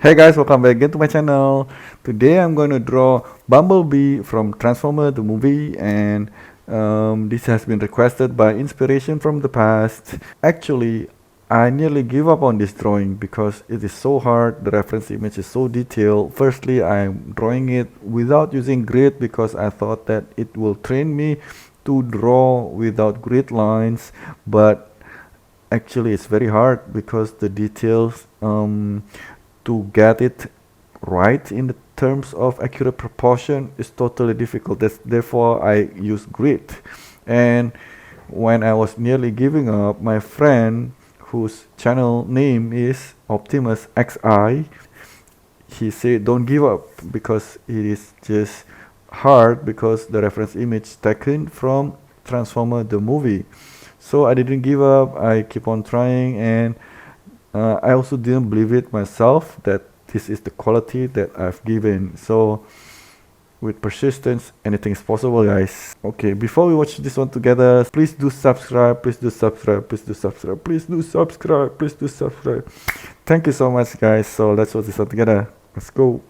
Hey guys, welcome back again to my channel. Today I'm going to draw Bumblebee from Transformer the movie, and this has been requested by inspiration from the past. Actually, I nearly give up on this drawing because it is so hard. The reference image is so detailed. Firstly, I'm drawing it without using grid because I thought that it will train me to draw without grid lines, but actually it's very hard because the details to get it right in the terms of accurate proportion is totally difficult. Therefore I use grid. And when I was nearly giving up, my friend whose channel name is Optimus XI, he said don't give up because it is just hard because the reference image taken from Transformer the movie. So I didn't give up. I keep on trying, and I also didn't believe it myself that this is the quality that I've given. So with persistence, anything is possible, guys. Okay, before we watch this one together, please do subscribe, please do subscribe, please do subscribe, please do subscribe, please do subscribe. Thank you so much, guys. So let's watch this one together. Let's go.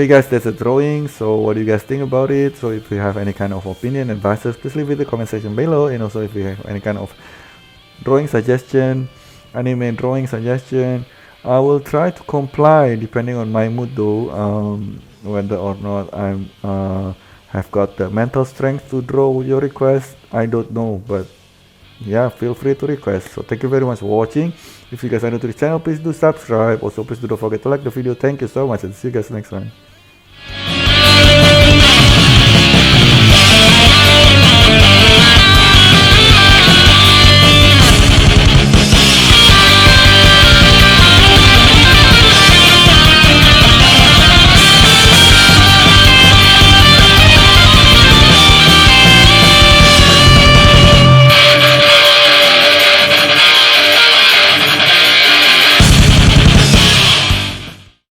Okay guys, that's a drawing, so what do you guys think about it? So if you have any kind of opinion, advices, please leave it in the comment section below. And also if you have any kind of drawing suggestion, anime drawing suggestion, I will try to comply depending on my mood though, whether or not I'm have got the mental strength to draw your request, I don't know, but yeah, feel free to request. So thank you very much for watching. If you guys are new to the channel, please do subscribe. Also please do not forget to like the video. Thank you so much and see you guys next time.